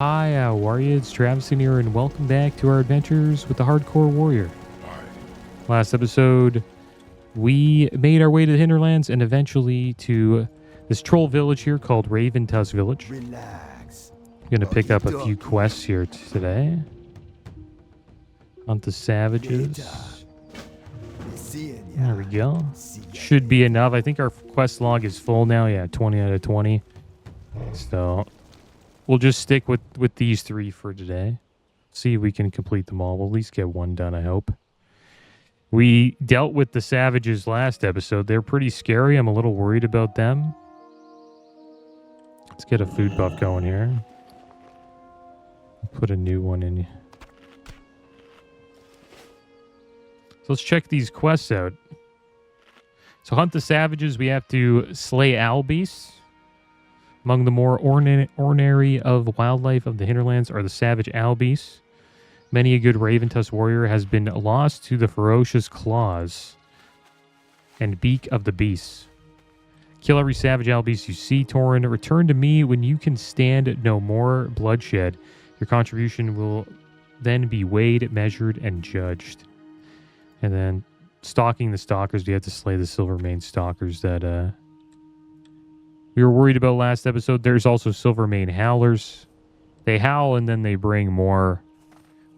Hi, how are you? It's Travis in here, and welcome back to our adventures with the Hardcore Warrior. Last episode, we made our way to the Hinterlands and eventually to this troll village here called Raventusk Village. Relax. I'm going to pick up a few quests here today. Hunt the savages. There we go. Should be enough. I think our quest log is full now. Yeah, 20 out of 20. So we'll just stick with these three for today. See if we can complete them all. We'll at least get one done, I hope. We dealt with the savages last episode. They're pretty scary. I'm a little worried about them. Let's get a food buff going here. Put a new one in. So let's check these quests out. So hunt the savages. We have to slay owl beasts. Among the more ornery of wildlife of the hinterlands are the savage owl beasts. Many a good Raventusk warrior has been lost to the ferocious claws and beak of the beasts. Kill every savage owl beast you see, Tauren. Return to me when you can stand no more bloodshed. Your contribution will then be weighed, measured, and judged. And then stalking the stalkers. We have to slay the Silvermane stalkers that we were worried about last episode. There's also Silvermane howlers. They howl and then they bring more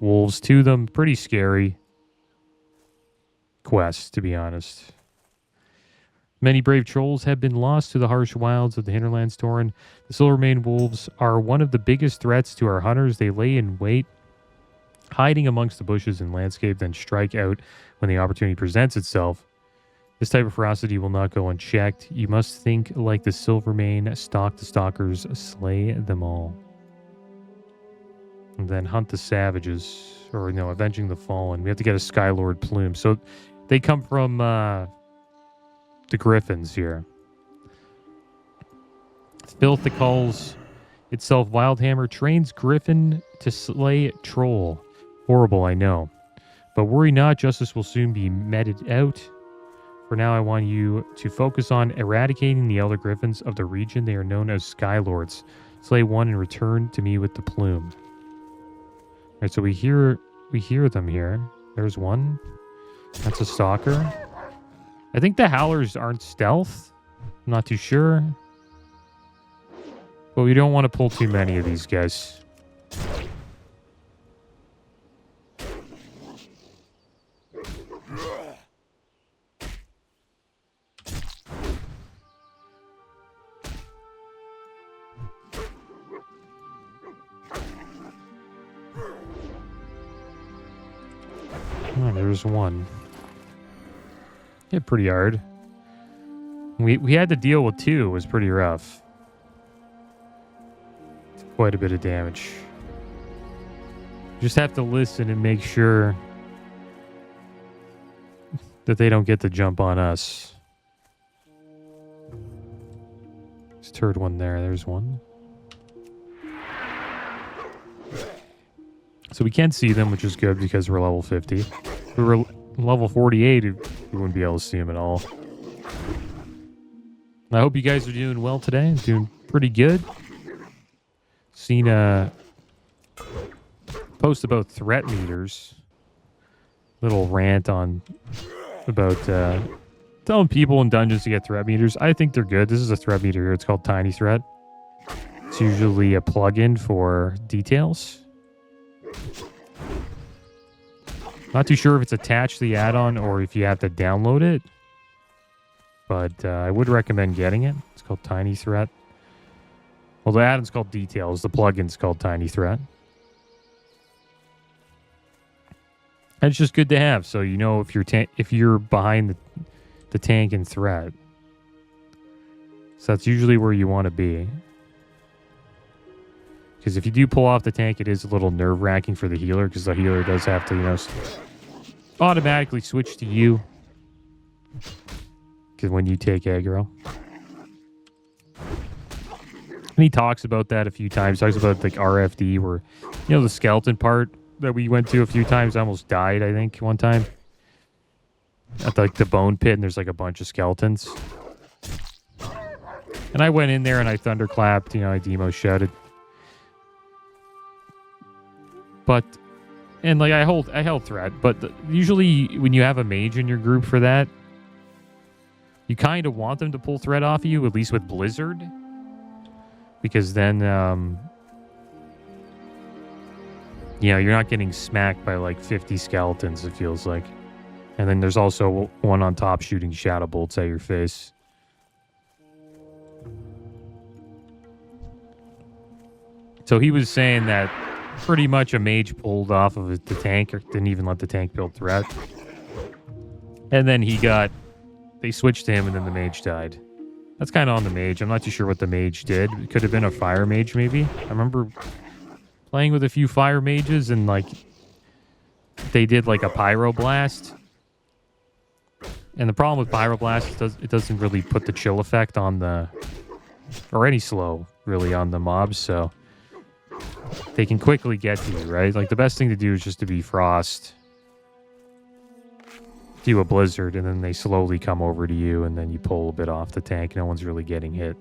wolves to them. Pretty scary quest, to be honest. Many brave trolls have been lost to the harsh wilds of the hinterlands, Tauren. The Silvermane wolves are one of the biggest threats to our hunters. They lay in wait, hiding amongst the bushes and landscape, then strike out when the opportunity presents itself. This type of ferocity will not go unchecked. You must think like the Silvermane. Stalk the stalkers, slay them all. And then hunt the savages. Or, no, avenging the fallen. We have to get a Skylord plume. So they come from the griffins here. Filth that calls itself Wildhammer trains griffin to slay troll. Horrible, I know. But worry not, justice will soon be meted out. For now, I want you to focus on eradicating the elder griffins of the region. They are known as Skylords. Slay one and return to me with the plume. All right, so we hear them here. There's one. That's a stalker. I think the howlers aren't stealth. I'm not too sure. But we don't want to pull too many of these guys. Oh, there's one. Hit pretty hard. We had to deal with two. It was pretty rough. It's quite a bit of damage. Just have to listen and make sure that they don't get the jump on us. There's third one there. There's one. So we can see them, which is good because we're level 50. If we were level 48, we wouldn't be able to see them at all. I hope you guys are doing well today. Doing pretty good. Seen a post about threat meters. Little rant on about telling people in dungeons to get threat meters. I think they're good. This is a threat meter here. It's called Tiny Threat. It's usually a plugin for details. Not too sure if it's attached to the add-on or if you have to download it. But I would recommend getting it. It's called Tiny Threat. Well, the add-on's called Details. The plugin's called Tiny Threat. And it's just good to have, so you know if you're behind the tank and threat. So that's usually where you want to be. Because if you do pull off the tank, it is a little nerve-wracking for the healer, because the healer does have to, automatically switch to you. Because when you take aggro. And he talks about that a few times. He talks about, like, RFD, where, the skeleton part that we went to a few times. I almost died, I think, one time. At, the bone pit, and there's, a bunch of skeletons. And I went in there, and I thunderclapped, I demo shouted. But and like I held threat, but usually when you have a mage in your group for that, you kind of want them to pull threat off of you, at least with Blizzard, because then you know, you're not getting smacked by like 50 skeletons, it feels like. And then there's also one on top shooting shadow bolts at your face. So he was saying that pretty much a mage pulled off of the tank, or didn't even let the tank build threat. And then they switched to him, and then the mage died. That's kind of on the mage. I'm not too sure what the mage did. It could have been a fire mage, maybe. I remember playing with a few fire mages, and like they did like a pyroblast. And the problem with pyroblast is it doesn't really put the chill effect on or any slow really on the mobs, so they can quickly get to you, right? Like the best thing to do is just to be frost, do a blizzard, and then they slowly come over to you, and then you pull a bit off the tank. No one's really getting hit.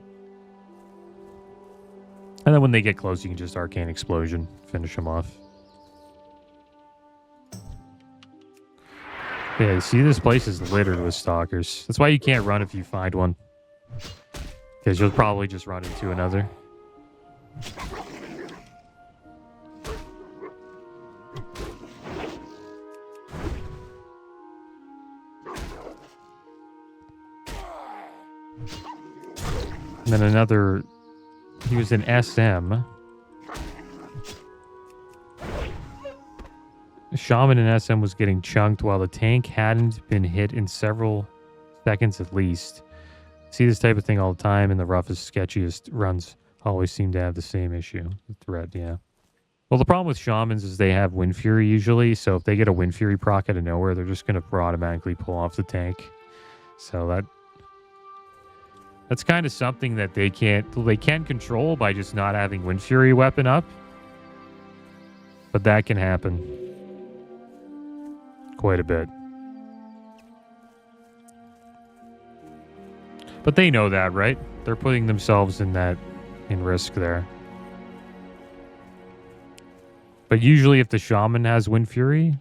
And then when they get close, you can just arcane explosion, finish them off. Yeah, you see, this place is littered with stalkers. That's why you can't run if you find one, because you'll probably just run into another. And then another, he was in SM. The shaman in SM was getting chunked while the tank hadn't been hit in several seconds at least. See this type of thing all the time, and the roughest, sketchiest runs always seem to have the same issue. The threat, yeah. Well, the problem with shamans is they have Wind Fury usually, so if they get a Wind Fury proc out of nowhere, they're just going to automatically pull off the tank. So that's kind of something that they can control by just not having Wind Fury weapon up. But that can happen quite a bit. But they know that, right? They're putting themselves in risk there. But usually if the shaman has Wind Fury,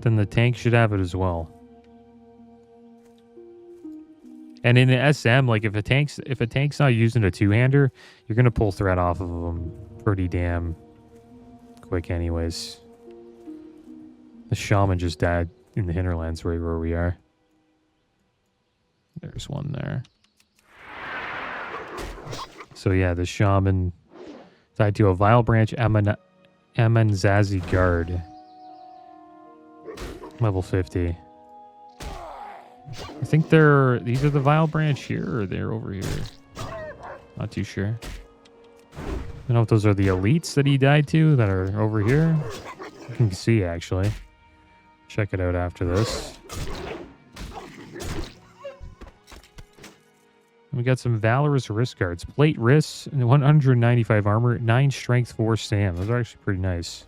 then the tank should have it as well. And in the SM, like if a tank's not using a two-hander, you're gonna pull threat off of them pretty damn quick anyways. The shaman just died in the hinterlands right where we are. There's one there. So yeah, the shaman died to a Vile Branch Amanzazi guard. Level 50. I think these are the Vile Branch here, or they're over here. Not too sure. I don't know if those are the elites that he died to that are over here. You can see, actually. Check it out after this. We got some Valorous Wrist Guards. Plate wrists, 195 armor, 9 strength, 4 stam. Those are actually pretty nice.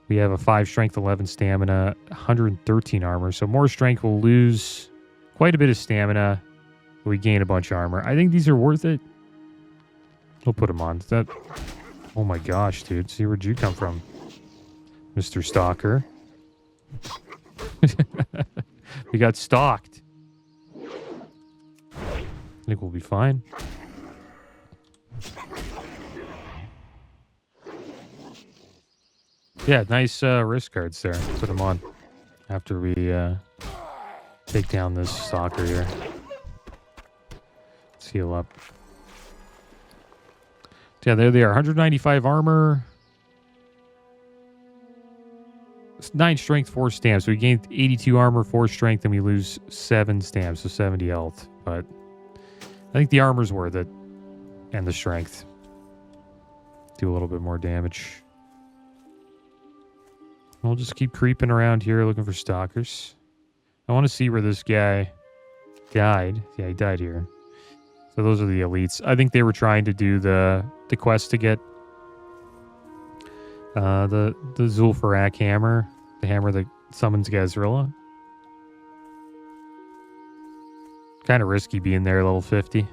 We have a 5 strength, 11 stamina, 113 armor. So more strength, we'll lose quite a bit of stamina. We gain a bunch of armor. I think these are worth it. We'll put them on. Oh my gosh, dude. See, where'd you come from, Mr. Stalker? We got stalked. I think we'll be fine. Yeah, nice wrist guards there. Put them on after we take down this stalker here. Let's heal up. Yeah, there they are. 195 armor. 9 strength, 4 stamina. So we gained 82 armor, 4 strength, and we lose 7 stamina, so 70 health. But I think the armor's worth it. And the strength. Do a little bit more damage. We'll just keep creeping around here looking for stalkers. I want to see where this guy died. Yeah, he died here. So those are the elites. I think they were trying to do the quest to get the Zul'Farrak hammer. The hammer that summons Gazrilla. Kind of risky being there, level 50.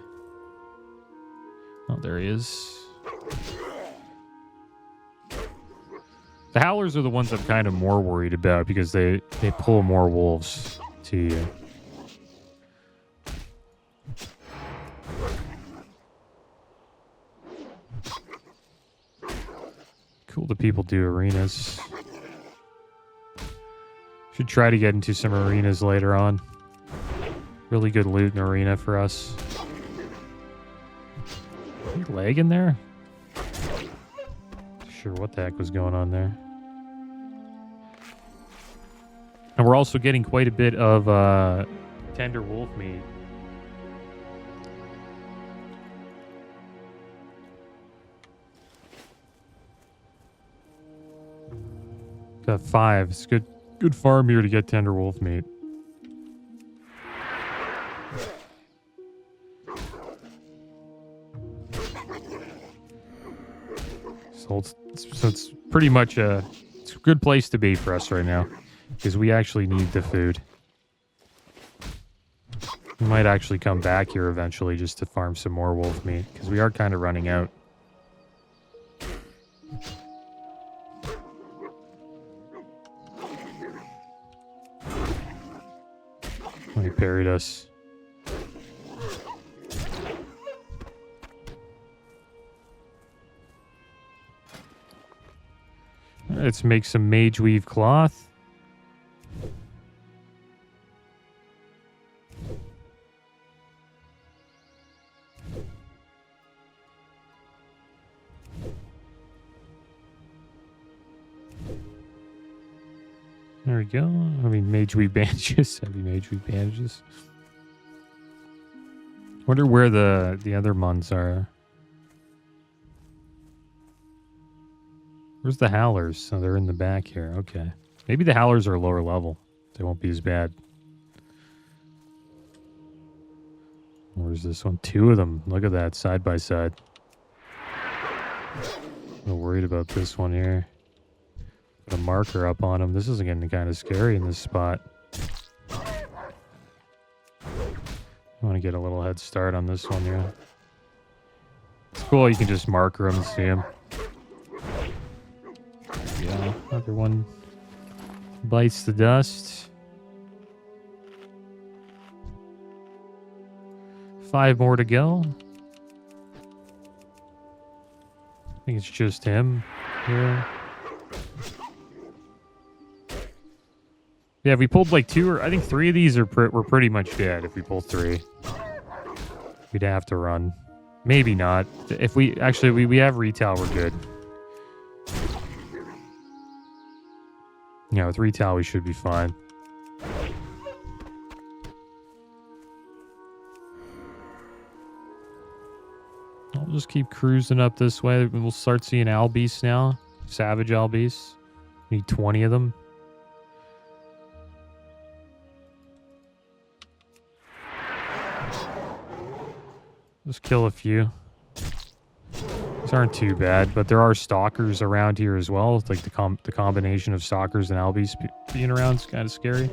Oh, there he is. The Howlers are the ones I'm kind of more worried about because they pull more wolves to you. Cool that people do arenas. Should try to get into some arenas later on. Really good loot in arena for us. Any lag in there? Not sure what the heck was going on there. And we're also getting quite a bit of tender wolf meat. Got 5. It's good farm here to get tender wolf meat. So it's pretty much it's a good place to be for us right now because we actually need the food. We might actually come back here eventually just to farm some more wolf meat because we are kind of running out. He parried us. Let's make some mage weave cloth. There we go. I mean, mage weave bandages. Heavy mage weave bandages. Wonder where the other muns are. Where's the Howlers? Oh, they're in the back here. Okay. Maybe the Howlers are lower level. They won't be as bad. Where's this one? 2 of them. Look at that, side by side. I'm worried about this one here. Put a marker up on him. This is getting kind of scary in this spot. I want to get a little head start on this one here. It's cool. You can just marker him and see him. Yeah, another one bites the dust. 5 more to go. I think it's just him here. Yeah, if we pulled like 2 or I think 3 of these we're pretty much dead. If we pull 3, we'd have to run. Maybe not. If we actually we have retail, we're good. Yeah, with retail we should be fine. I'll just keep cruising up this way. We'll start seeing albeasts now. Savage albeasts. Need 20 of them. Just kill a few. These aren't too bad, but there are stalkers around here as well. It's like the combination of stalkers and albeasts being around is kind of scary.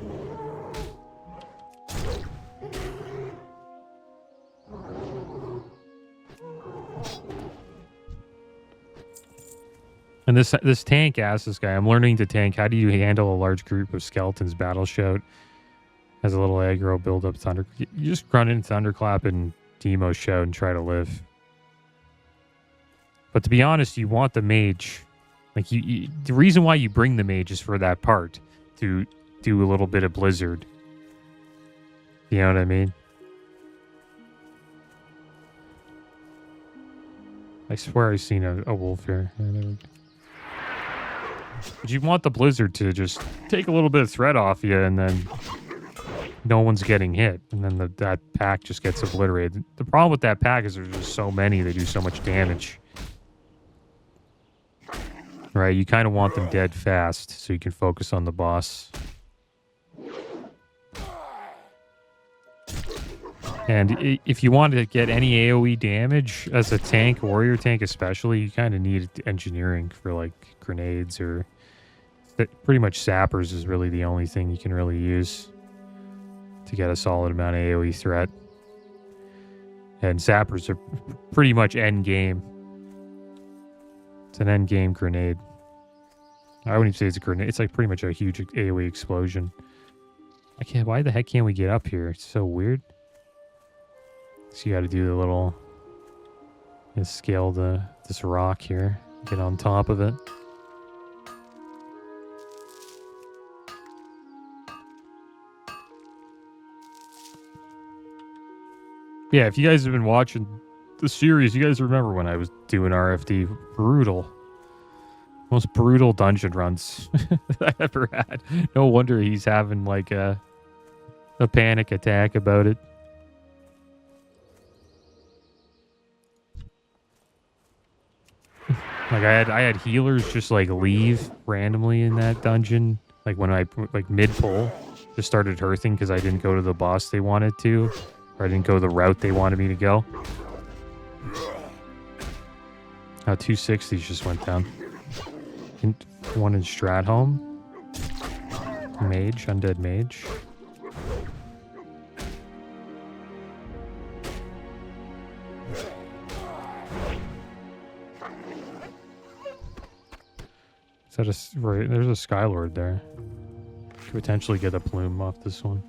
And this tank asks this guy, I'm learning to tank. How do you handle a large group of skeletons? Battle shout. Has a little aggro build up thunder. You just run in thunderclap and Demo shout and try to live. But to be honest, you want the mage. Like the reason why you bring the mage is for that part. To do a little bit of blizzard. You know what I mean? I swear I've seen a wolf here. Yeah, there we go. But you want the blizzard to just take a little bit of threat off you and then no one's getting hit. And then that pack just gets obliterated. The problem with that pack is there's just so many. They do so much damage. Right? You kind of want them dead fast so you can focus on the boss. And if you want to get any AoE damage as a tank, warrior tank especially, you kind of need engineering for like grenades or pretty much sappers is really the only thing you can really use to get a solid amount of AoE threat. And sappers are pretty much end game. It's an end game grenade. I wouldn't even say it's a grenade. It's like pretty much a huge AoE explosion. I can't. Why the heck can't we get up here? It's so weird. So you got to do the little scale this rock here. Get on top of it. Yeah, if you guys have been watching the series, you guys remember when I was doing RFD. Brutal. Most brutal dungeon runs I ever had. No wonder he's having like a panic attack about it. Like I had healers just like leave randomly in that dungeon. Like when I like mid pull, just started hurting because I didn't go to the boss they wanted to, or I didn't go the route they wanted me to go. 260s just went down. One in Stratholme. Mage, undead mage. Is that right? There's a Skylord there. Could potentially get a plume off this one.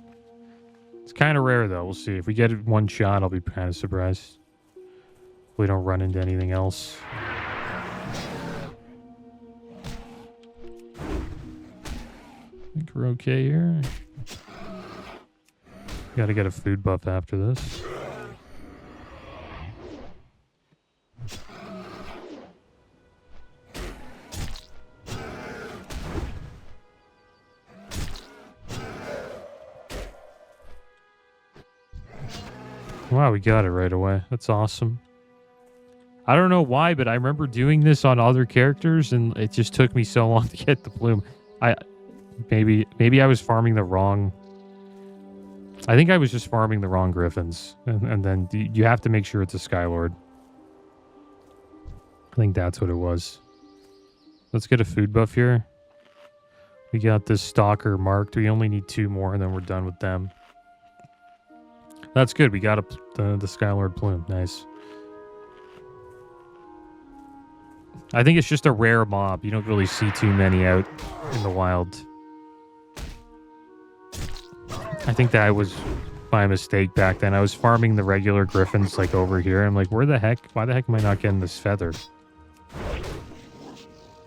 It's kind of rare though. We'll see. If we get it one shot, I'll be kind of surprised. If we don't run into anything else. I think we're okay here. Gotta get a food buff after this. Wow, we got it right away. That's awesome. I don't know why, but I remember doing this on other characters, and it just took me so long to get the plume. Maybe I was farming the wrong... I think I was just farming the wrong griffins. And then you have to make sure it's a Skylord. I think that's what it was. Let's get a food buff here. We got this Stalker marked. We only need 2 more, and then we're done with them. That's good. We got the Skylord plume. Nice. I think it's just a rare mob. You don't really see too many out in the wild. I think that was my mistake back then. I was farming the regular griffins like over here. I'm like, why the heck am I not getting this feather?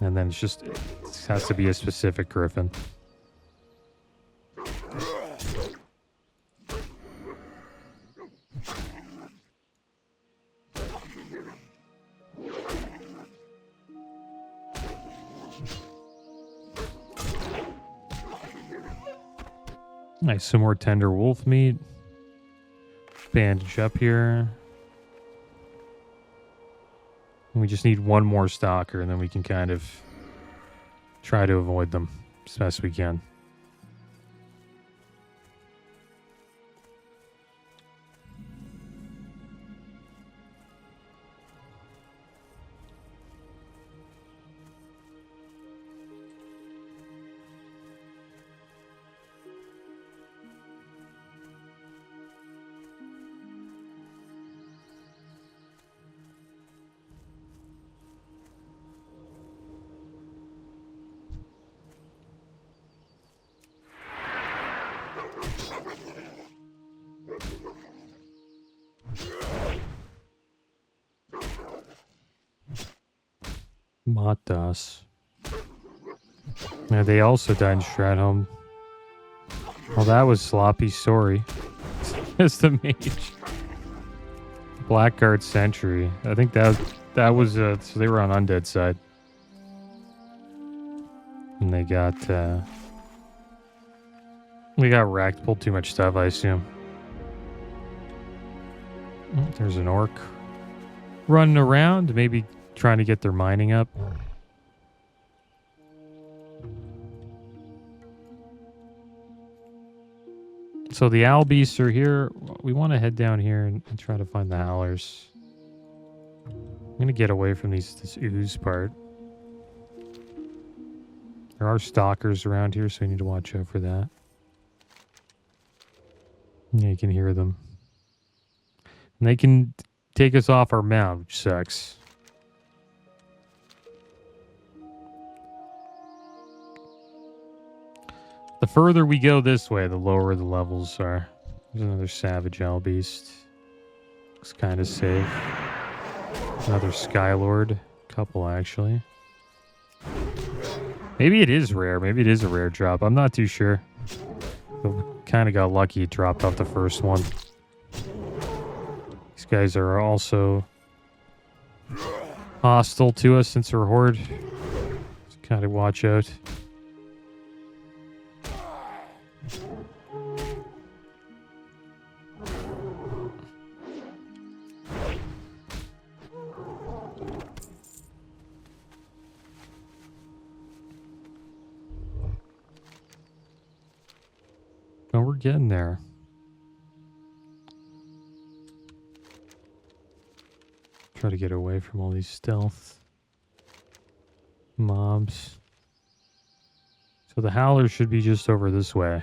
And then it has to be a specific griffin. Nice, some more tender wolf meat. Bandage up here. And we just need one more stalker, and then we can kind of try to avoid them as best we can. Matas. Yeah, they also died in Stratholme. Well, that was sloppy. Sorry. It's the mage. Blackguard Sentry. I think that was so they were on undead side. And they got wrecked. Pulled too much stuff, I assume. Oh, there's an orc running around, maybe trying to get their mining up. So the owl beasts are here. We want to head down here and try to find the howlers. I'm going to get away from this ooze part. There are stalkers around here, so we need to watch out for that. Yeah, you can hear them. And they can take us off our mount, which sucks. The further we go this way, the lower the levels are. There's another Savage Beast. Looks kind of safe. Another Skylord. Couple, actually. Maybe it is rare. Maybe it is a rare drop. I'm not too sure. Kind of got lucky it dropped off the first one. These guys are also hostile to us since we're Horde. So kind of watch out. Oh, we're getting there. Try to get away from all these stealth mobs. So the Howler should be just over this way.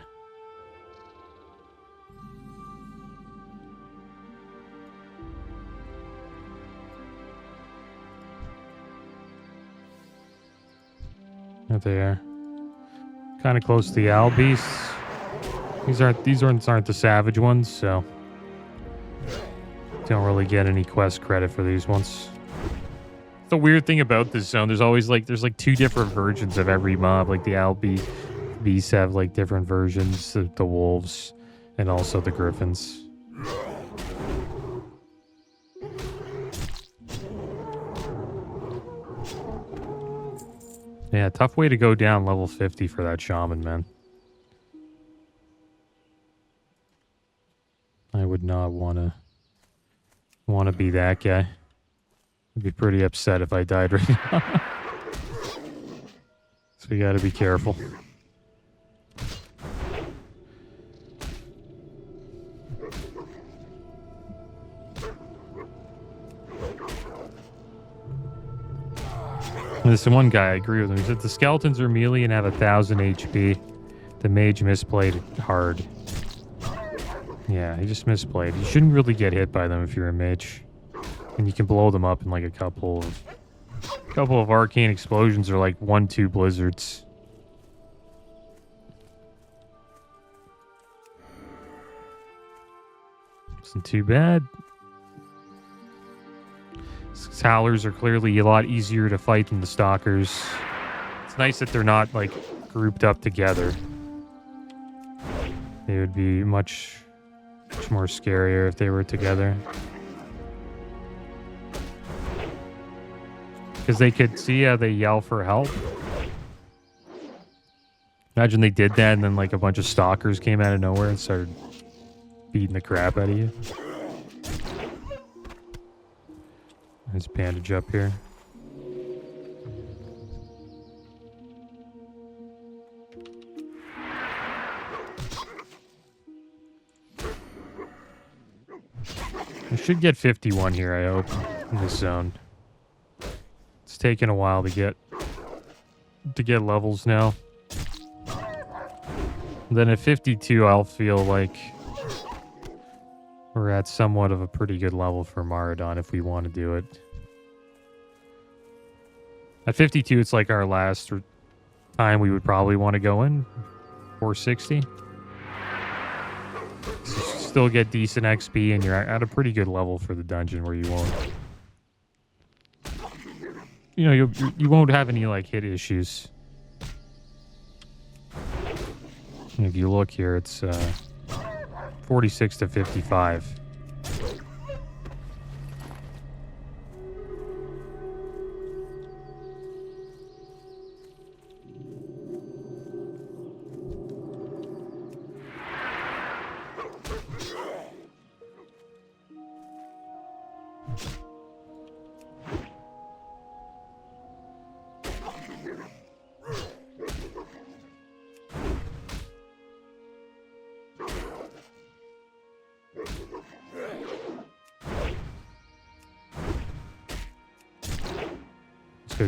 There they are. Kind of close to the Owl Beasts. These ones aren't the savage ones, so don't really get any quest credit for these ones. The weird thing about this zone, there's like two different versions of every mob. Like the Owl beasts have like different versions, the wolves, and also the griffins. Yeah, tough way to go down level 50 for that shaman, man. I would not want to be that guy. I'd be pretty upset if I died right now. So we got to be careful. This one guy, I agree with him. He said the skeletons are melee and have 1,000 HP. The mage misplayed hard. Yeah, he just misplayed. You shouldn't really get hit by them if you're a mage. And you can blow them up in like a couple of arcane explosions or like 1-2 blizzards. Isn't too bad. Howlers are clearly a lot easier to fight than the stalkers. It's nice that they're not like grouped up together. They would be much more scarier if they were together. Because they could see how they yell for help. Imagine they did that and then like a bunch of stalkers came out of nowhere and started beating the crap out of you. There's bandage up here. I should get 51 here, I hope, in this zone. It's taken a while to get levels now. And then at 52, I'll feel like we're at somewhat of a pretty good level for Maradon if we want to do it. At 52, it's like our last time we would probably want to go in. 460. Still get decent XP, and you're at a pretty good level for the dungeon where you won't... You know, you won't have any, like, hit issues. And if you look here, it's 46 to 55.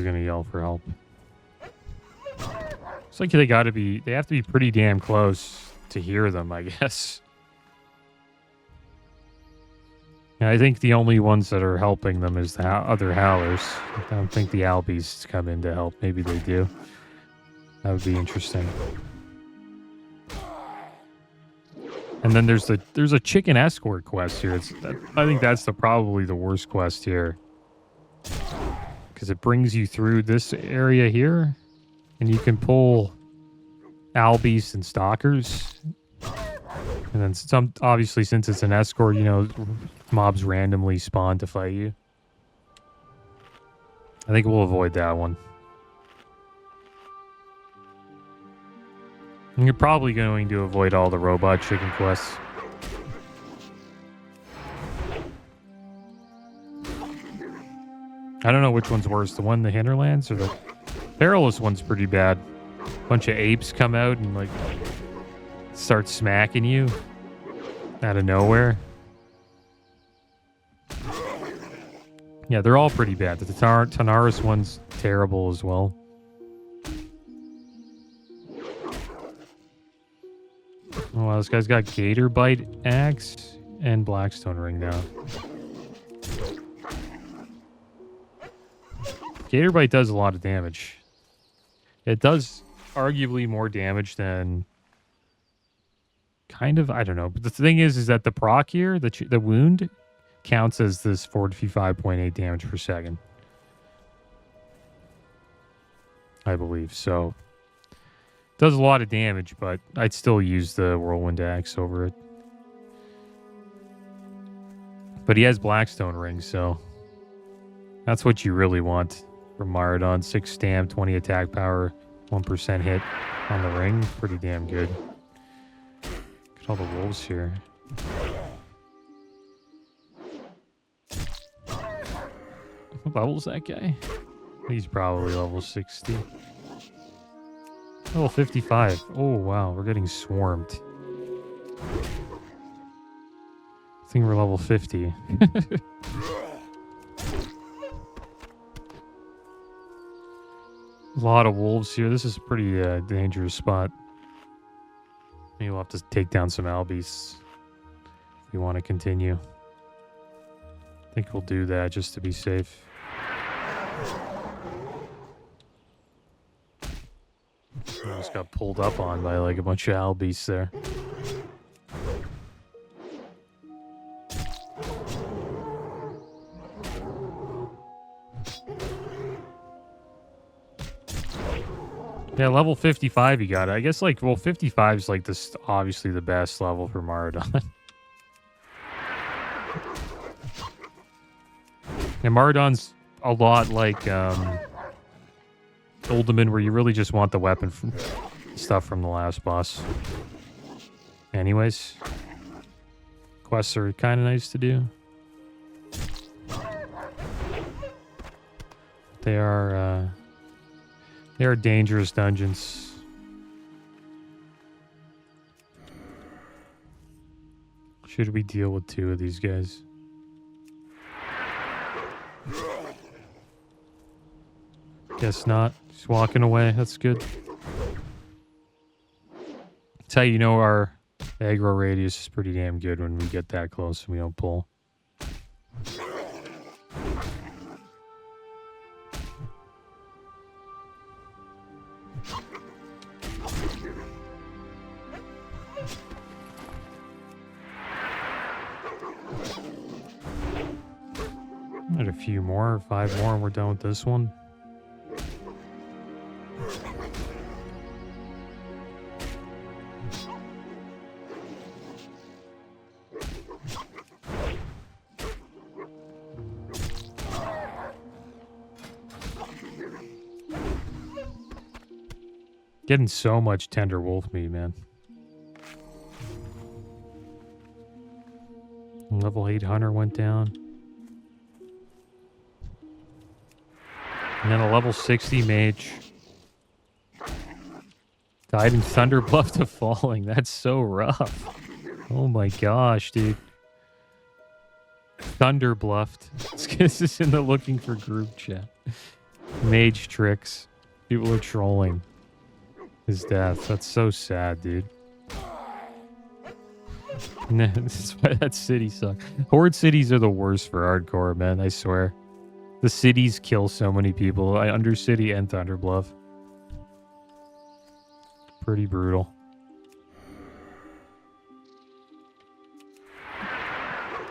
Gonna yell for help. It's like they have to be pretty damn close to hear them, I guess. Yeah, I think the only ones that are helping them is the other howlers. I don't think the owl beasts come in to help. Maybe they do. That would be interesting. And then there's a chicken escort quest here. I think that's probably the worst quest here. Because it brings you through this area here. And you can pull Albies and Stalkers. And then obviously since it's an escort, you know, mobs randomly spawn to fight you. I think we'll avoid that one. And you're probably going to avoid all the robot chicken quests. I don't know which one's worse, the one in the hinterlands or the perilous one's pretty bad. Bunch of apes come out and like start smacking you out of nowhere. Yeah, they're all pretty bad. The Tanaris one's terrible as well. Oh, wow, this guy's got Gator Bite Axe and Blackstone Ring now. Gator Bite does a lot of damage. It does arguably more damage than... kind of, I don't know. But the thing is that the proc here, the wound, counts as this 45.8 damage per second. I believe. So, does a lot of damage, but I'd still use the Whirlwind Axe over it. But he has Blackstone Ring, so that's what you really want from Maraudon. 6 stam, 20 attack power, 1% hit on the ring. Pretty damn good. Look at all the wolves here. What level's that guy? He's probably level 60. Level 55. Oh, wow. We're getting swarmed. I think we're level 50. A lot of wolves here. This is a pretty dangerous spot. Maybe we'll have to take down some Albies if we want to continue. I think we'll do that just to be safe. I just got pulled up on by like a bunch of Albies there. Yeah, level 55 you got it. I guess like, well, 55 is like this, obviously the best level for Maraudon. And Maraudon's a lot like Uldaman, where you really just want the weapon stuff from the last boss. Anyways, quests are kind of nice to do. They are dangerous dungeons. Should we deal with 2 of these guys? Guess not. He's walking away. That's good. That's how you know our aggro radius is pretty damn good when we get that close and we don't pull. Got a few more, 5 more, and we're done with this one. Getting so much tender wolf meat, man. Level 8 hunter went down. And then a level 60 mage. Died in Thunder Bluff to falling. That's so rough. Oh my gosh, dude. Thunder Bluffed. This is in the looking for group chat. Mage tricks. People are trolling his death. That's so sad, dude. This is why that city sucks. Horde cities are the worst for hardcore, man. I swear. The cities kill so many people. Undercity and Thunder Bluff. Pretty brutal.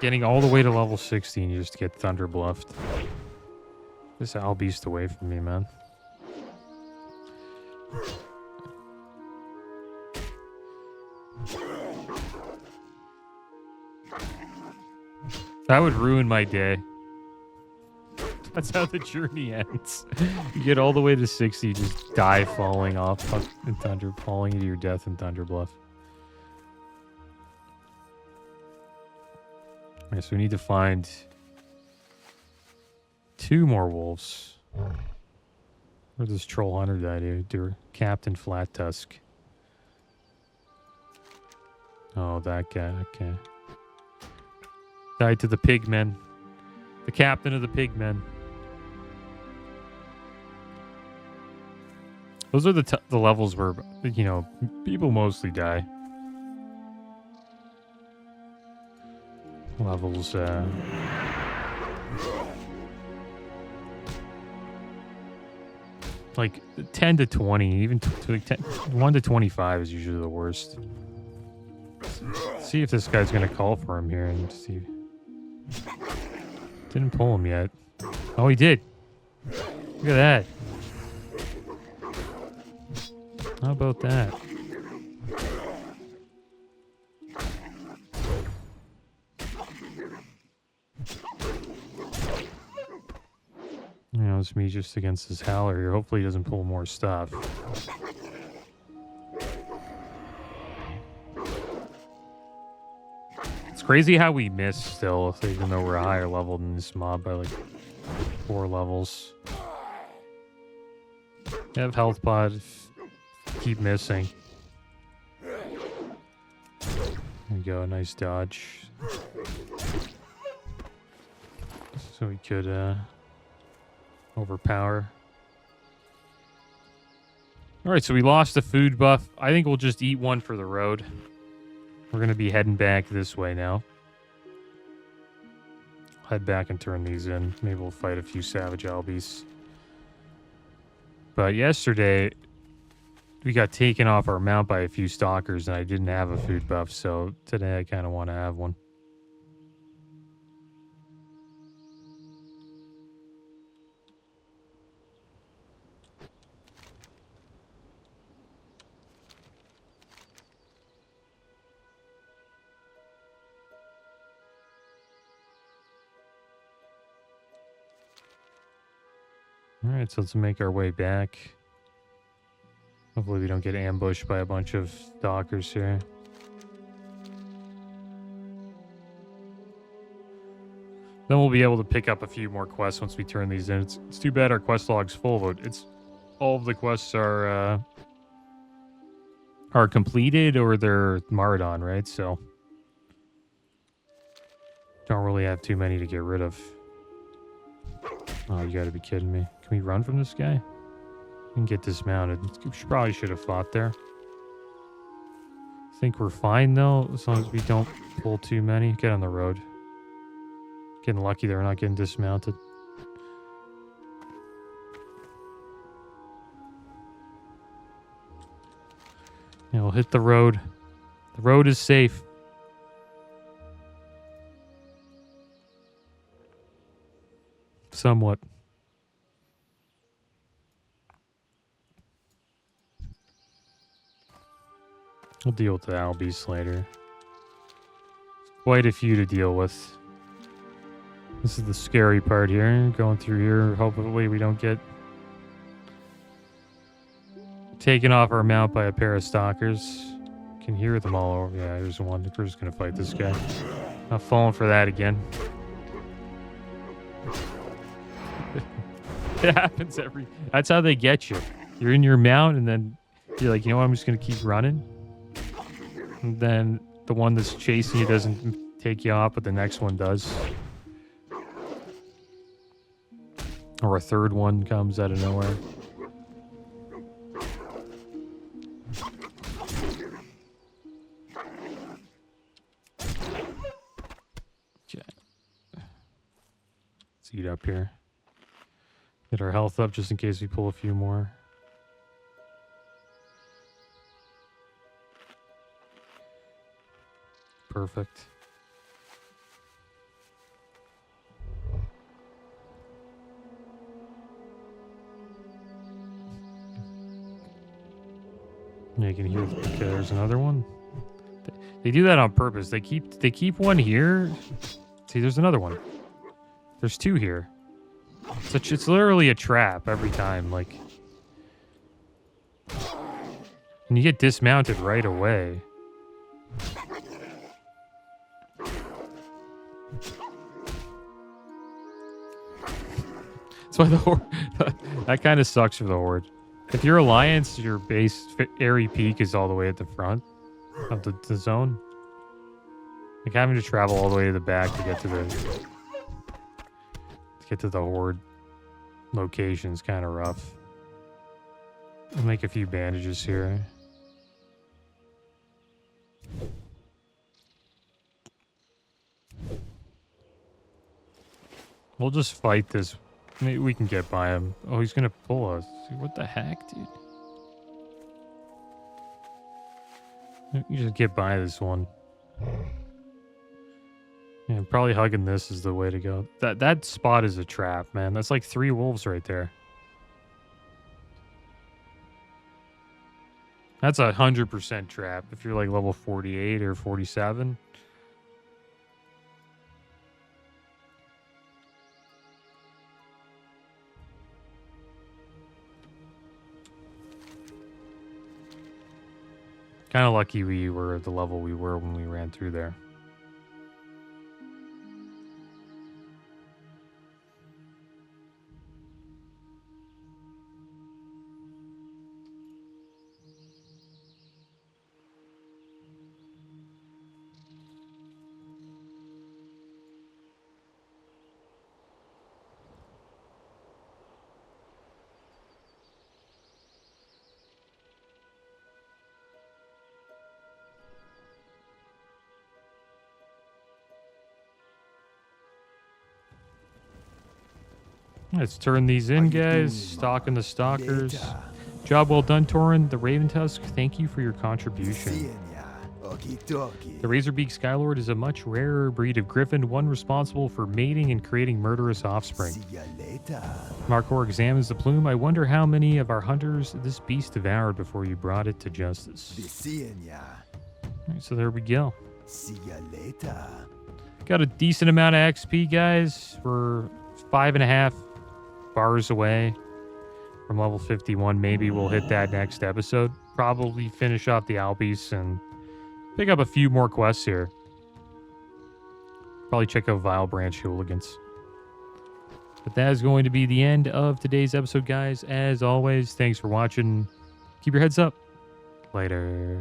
Getting all the way to level 16 just to get Thunder Bluffed. This Owl Beast away from me, man. That would ruin my day. That's how the journey ends. You get all the way to 60, just die falling off in Thunder, falling into your death in Thunder Bluff. Okay, so we need to find 2 more wolves. Where does Troll Hunter die, dude? Captain Flat Tusk. Oh, that guy. Okay. Died to the pigmen. The captain of the pigmen. Those are the levels where, you know, people mostly die. Levels, like 10 to 20, even to like 1 to 25 is usually the worst. Let's see if this guy's gonna call for him here and see. Didn't pull him yet. Oh, he did. Look at that. How about that? You know, it's me just against this Howler here. Hopefully he doesn't pull more stuff. It's crazy how we miss still, even though we're a higher level than this mob by like 4 levels. You have health pod. Keep missing. There you go, nice dodge. So we could overpower. Alright, so we lost the food buff. I think we'll just eat one for the road. We're going to be heading back this way now. Head back and turn these in. Maybe we'll fight a few Savage Albies. But yesterday, we got taken off our mount by a few stalkers, and I didn't have a food buff, so today I kind of want to have one. Alright, so let's make our way back. Hopefully we don't get ambushed by a bunch of stalkers here. Then we'll be able to pick up a few more quests once we turn these in. It's too bad our quest log's full, but it's all of the quests are completed or they're marked on, right? So don't really have too many to get rid of. Oh, you gotta be kidding me. Can we run from this guy? We can get dismounted. Probably should have fought there. I think we're fine, though, as long as we don't pull too many. Get on the road. Getting lucky they're not getting dismounted. Yeah, we'll hit the road. The road is safe. Somewhat. We'll deal with the Owl Beast later. Quite a few to deal with. This is the scary part here. Going through here. Hopefully we don't get taken off our mount by a pair of stalkers. Can hear them all over. Yeah, there's one. We're just going to fight this guy. Not falling for that again. It happens every... That's how they get you. You're in your mount and then you're like, you know what, I'm just going to keep running. And then the one that's chasing you doesn't take you off, but the next one does. Or a third one comes out of nowhere. Okay. Let's eat up here. Get our health up just in case we pull a few more. Perfect. Yeah, you can hear. Okay, there's another one. They do that on purpose. They keep one here. See, there's another one. There's two here. It's literally a trap every time. Like, and you get dismounted right away. That's why the horde. That kind of sucks for the horde. If you're Alliance, your base airy peak is all the way at the front of the zone. Like having to travel all the way to the back to get to the horde location is kind of rough. I'll make a few bandages here. We'll just fight this. Maybe we can get by him. Oh, he's gonna pull us. What the heck, dude? You just get by this one. Yeah, probably hugging this is the way to go. That spot is a trap, man. That's like 3 wolves right there. That's 100% trap if you're like level 48 or 47. Kind of lucky we were at the level we were when we ran through there. Let's turn these in, guys. Stalking the stalkers. Job well done, Tauren. The Raven Tusk, thank you for your contribution. The Razorbeak Skylord is a much rarer breed of griffin, one responsible for mating and creating murderous offspring. Markor examines the plume. I wonder how many of our hunters this beast devoured before you brought it to justice. Alright, so there we go. Got a decent amount of XP, guys. We're 5.5 bars away from level 51. Maybe we'll hit that next episode. Probably finish off the Albies and pick up a few more quests here. Probably check out Vile Branch Hooligans. But that is going to be the end of today's episode, guys. As always, thanks for watching. Keep your heads up. Later.